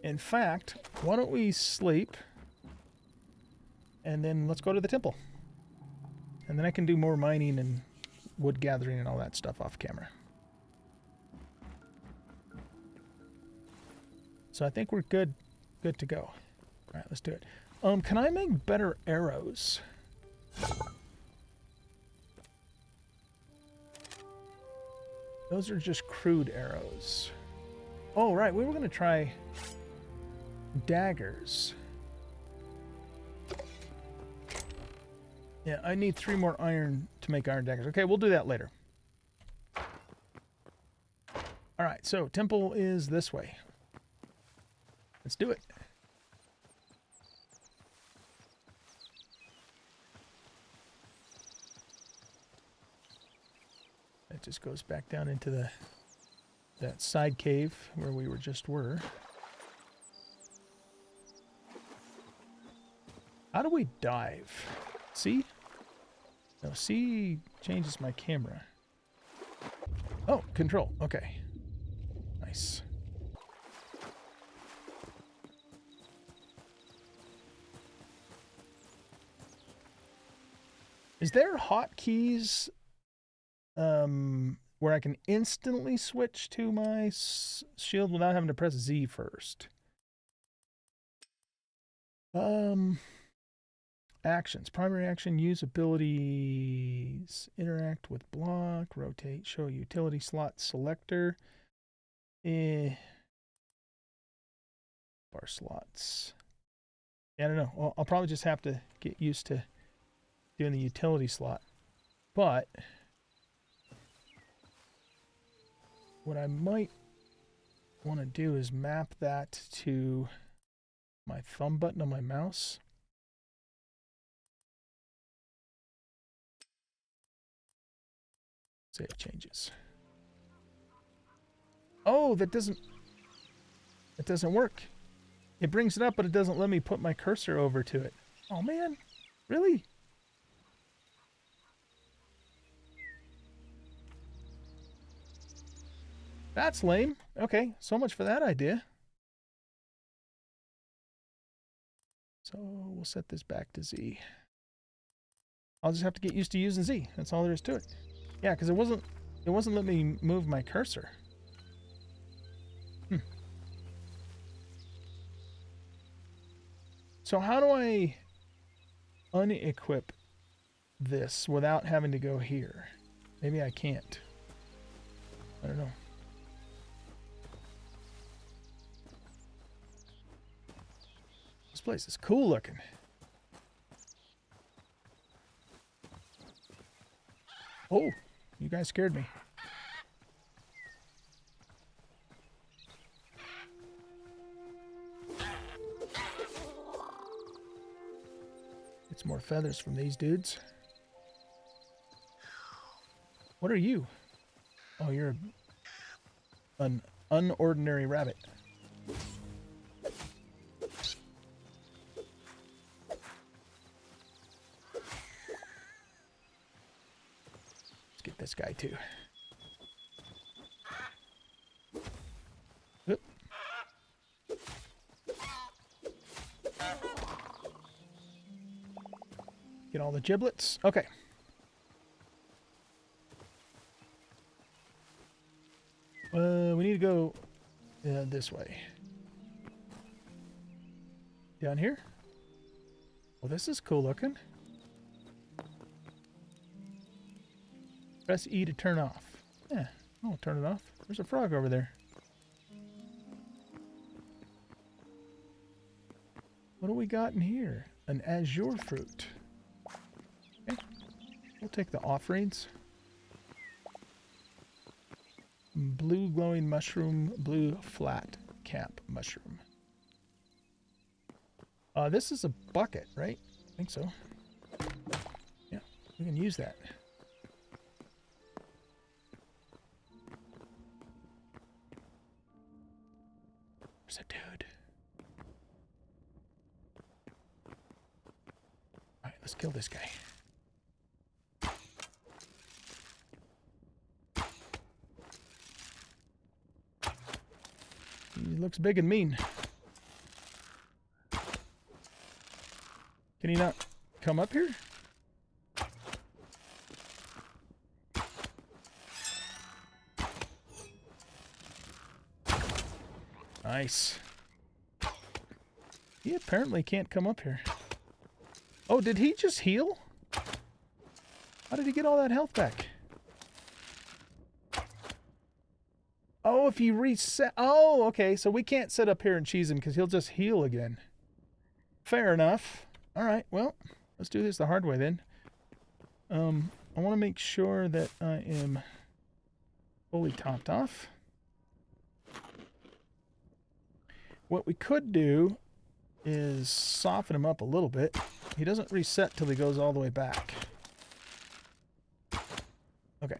In fact, why don't we sleep, and then let's go to the temple. And then I can do more mining and wood gathering and all that stuff off camera. So I think we're good to go. All right, let's do it. Can I make better arrows? Those are just crude arrows. Oh, right, we were going to try daggers. Yeah, I need 3 more iron to make iron daggers. Okay, we'll do that later. All right, so temple is this way. Let's do it. It just goes back down into that side cave where we were. How do we dive? C? No, C changes my camera. Oh, control. Okay. Nice. Is there hotkeys where I can instantly switch to my shield without having to press Z first? Actions. Primary action, use abilities, interact with block, rotate, show utility slot selector. Bar slots. Yeah, I don't know. Well, I'll probably just have to get used to doing the utility slot. But what I might want to do is map that to my thumb button on my mouse. Save changes. Oh, that doesn't work. It brings it up, but it doesn't let me put my cursor over to it. Oh man, really? That's lame. Okay, so much for that idea. So we'll set this back to Z. I'll just have to get used to using Z. That's all there is to it. Yeah, because it wasn't letting me move my cursor. So how do I unequip this without having to go here? Maybe I can't. I don't know. This place is cool looking. Oh, you guys scared me. Get some more feathers from these dudes. What are you? Oh, you're an unordinary rabbit. Let's get this guy too. Oop. Get all the giblets. Okay. We need to go this way. Down here? Well, this is cool looking. Press E to turn off. Yeah, I'll turn it off. There's a frog over there. What do we got in here? An azure fruit. Okay. We'll take the offerings. Blue glowing mushroom, blue flat cap mushroom. This is a bucket, right? I think so. Yeah, we can use that. There's a dude. Alright, let's kill this guy. He looks big and mean. Can he not come up here? Nice. He apparently can't come up here. Oh, did he just heal? How did he get all that health back? Oh, if you reset... Oh, okay. So we can't sit up here and cheese him because he'll just heal again. Fair enough. All right, well, let's do this the hard way then. I want to make sure that I am fully topped off. What we could do is soften him up a little bit. He doesn't reset till he goes all the way back. Okay.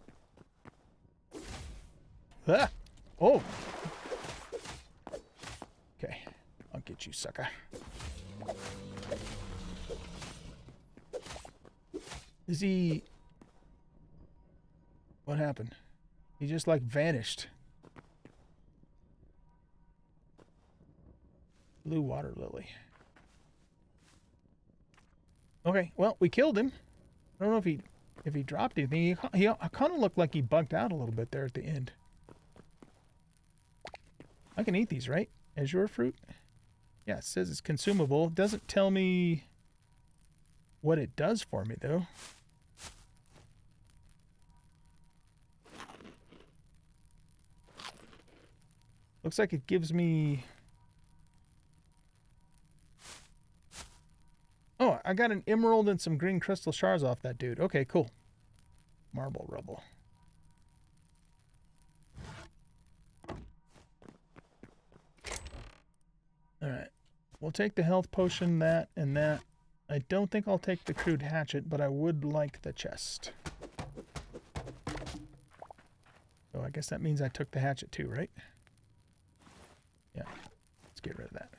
Ah! Oh! Okay. I'll get you, sucker. Is he... What happened? He just, like, vanished. Blue water lily. Okay, well, we killed him. I don't know if he dropped anything. He kind of looked like he bugged out a little bit there at the end. I can eat these, right? Azure fruit? Yeah, it says it's consumable. It doesn't tell me what it does for me, though. Looks like it gives me... Oh, I got an emerald and some green crystal shards off that dude. Okay, cool. Marble rubble. Alright. We'll take the health potion, that, and that. I don't think I'll take the crude hatchet, but I would like the chest. So I guess that means I took the hatchet too, right? Yeah. Let's get rid of that.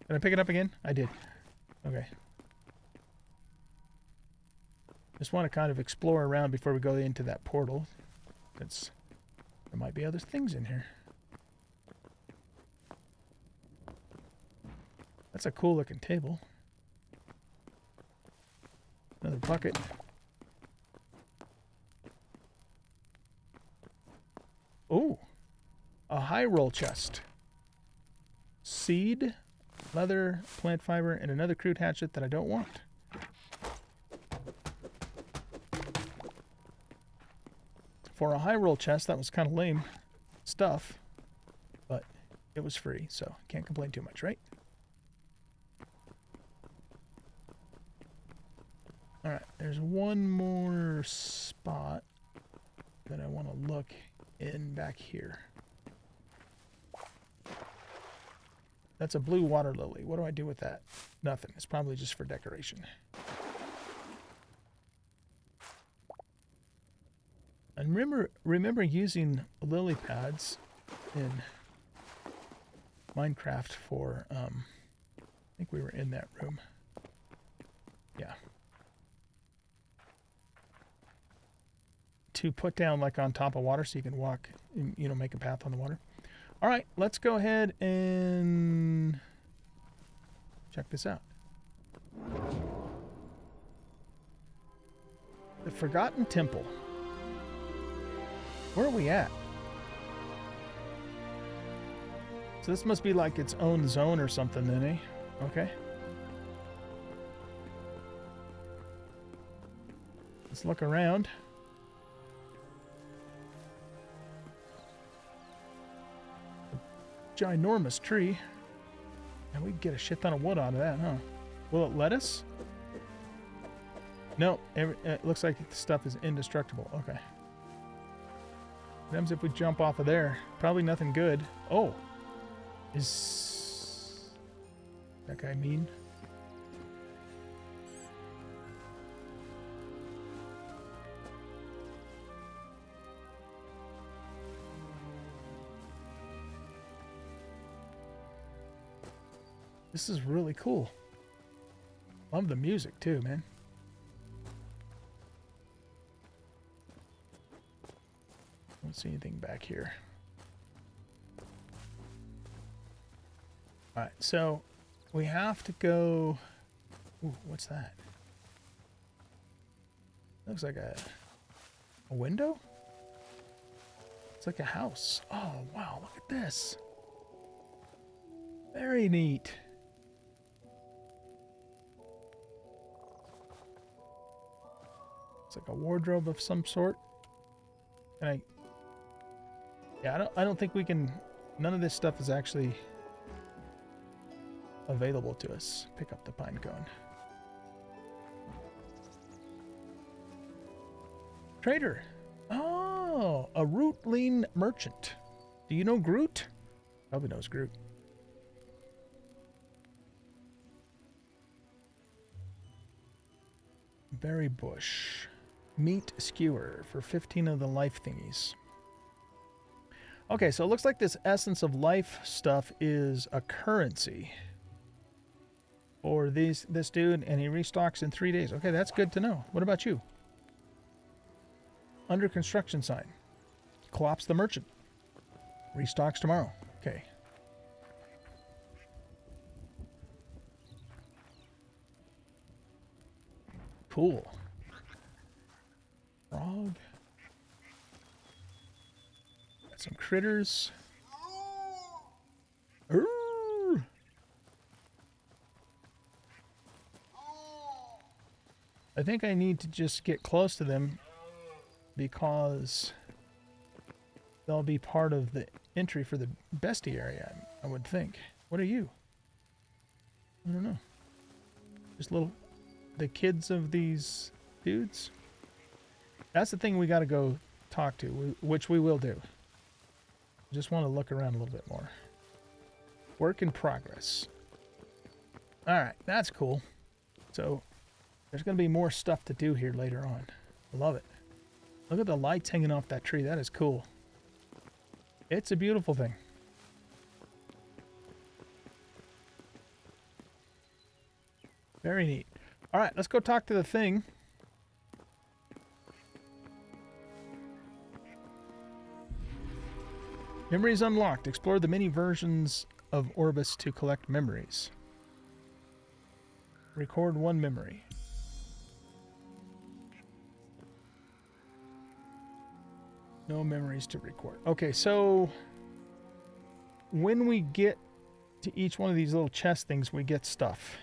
Did I pick it up again? I did. Okay. Just want to kind of explore around before we go into that portal. Because there might be other things in here. That's a cool looking table. Another bucket. Oh, a high roll chest. Seed, leather, plant fiber, and another crude hatchet that I don't want. For a high roll chest, that was kind of lame stuff, but it was free, so can't complain too much, right? Alright, there's one more spot that I want to look in back here. That's a blue water lily. What do I do with that? Nothing. It's probably just for decoration. And remember using lily pads in Minecraft for, I think we were in that room. Yeah. To put down like on top of water so you can walk, you know, make a path on the water. All right, let's go ahead and check this out. The Forgotten Temple. Where are we at? So this must be like its own zone or something then, eh? Okay. Let's look around. Ginormous tree. And we can get a shit ton of wood out of that, huh? Will it let us? No, it looks like the stuff is indestructible. Okay. What happens if we jump off of there? Probably nothing good. Oh. Is that guy mean? This is really cool. Love the music too, man. Don't see anything back here. Alright, so we have to go Ooh, what's that? Looks like a window? It's like a house. Oh, wow, look at this. Very neat. It's like a wardrobe of some sort. And I don't think we can, none of this stuff is actually available to us. Pick up the pine cone. Trader. Oh, a root lean merchant. Do you know Groot? Probably knows Groot. Berry bush. Meat skewer for 15 of the life thingies. Okay, so it looks like this essence of life stuff is a currency for this dude, and he restocks in 3 days. Okay, that's good to know. What about you? Under construction sign. Klops the merchant. Restocks tomorrow. Okay. Cool. Frog. Got some critters. Urgh. I think I need to just get close to them because they'll be part of the entry for the bestie area, I would think. What are you? I don't know. Just the kids of these dudes? That's the thing we got to go talk to, which we will do. Just want to look around a little bit more. Work in progress. Alright, that's cool. So, there's going to be more stuff to do here later on. I love it. Look at the lights hanging off that tree. That is cool. It's a beautiful thing. Very neat. All right, let's go talk to the thing. Memories unlocked. Explore the many versions of Orbis to collect memories. Record one memory. No memories to record. Okay, so when we get to each one of these little chest things, we get stuff.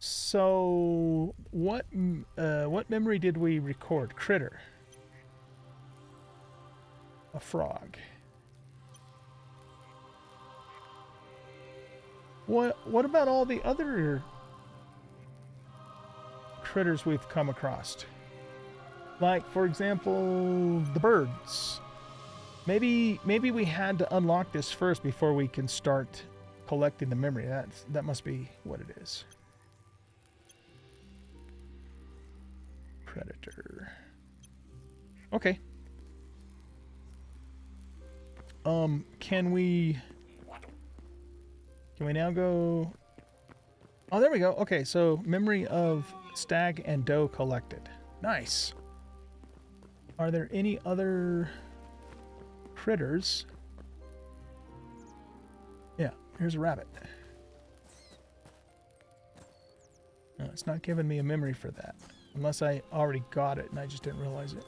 So what memory did we record? Critter. A frog. What about all the other critters we've come across? Like, for example, the birds. Maybe we had to unlock this first before we can start collecting the memory. That must be what it is. Predator. Okay. Can we now go? Oh, there we go. Okay, so memory of stag and doe collected. Nice. Are there any other critters? Yeah, here's a rabbit. No, it's not giving me a memory for that. Unless I already got it and I just didn't realize it.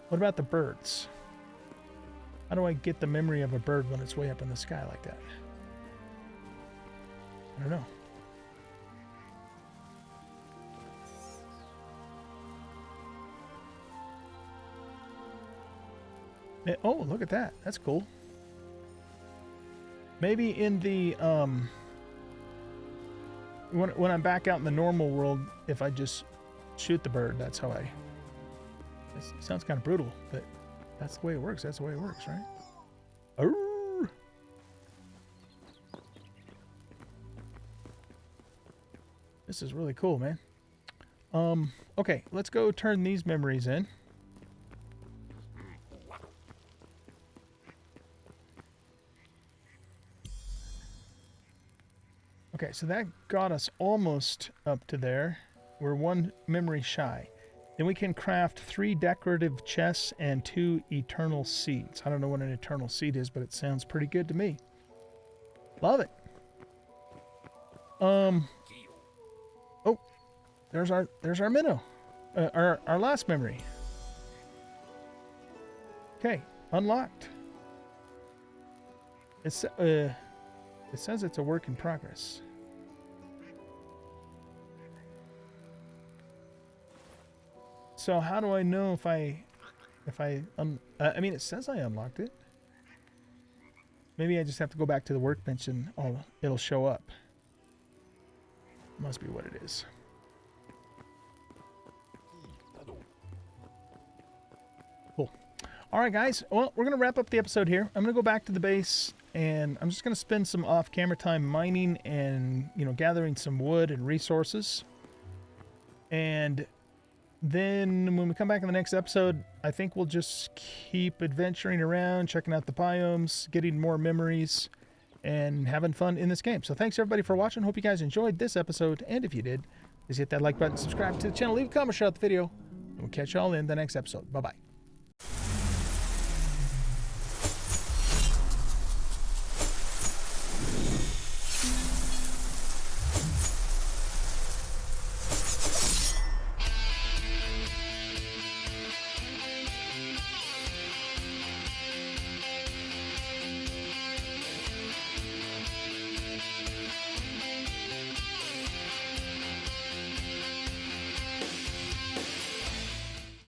What about the birds? How do I get the memory of a bird when it's way up in the sky like that? I don't know. Oh, look at that. That's cool. Maybe in the when I'm back out in the normal world, if I just shoot the bird, that's how I... It sounds kind of brutal, but that's the way it works. That's the way it works, right? Arrgh. This is really cool, man. Okay, let's go turn these memories in. Okay, so that got us almost up to there. We're one memory shy. Then we can craft 3 decorative chests and 2 eternal seeds. I don't know what an eternal seed is, but it sounds pretty good to me. Love it. Oh, there's our minnow. Our last memory. Okay, unlocked. It says it's a work in progress. So how do I know if I mean, it says I unlocked it. Maybe I just have to go back to the workbench and it'll show up. Must be what it is. Cool. All right, guys. Well, we're going to wrap up the episode here. I'm going to go back to the base, and I'm just going to spend some off-camera time mining and, gathering some wood and resources. And then when we come back in the next episode, I think we'll just keep adventuring around, checking out the biomes, getting more memories, and having fun in this game. So thanks, everybody, for watching. Hope you guys enjoyed this episode. And if you did, please hit that like button, subscribe to the channel, leave a comment, share out the video. And we'll catch y'all in the next episode. Bye-bye.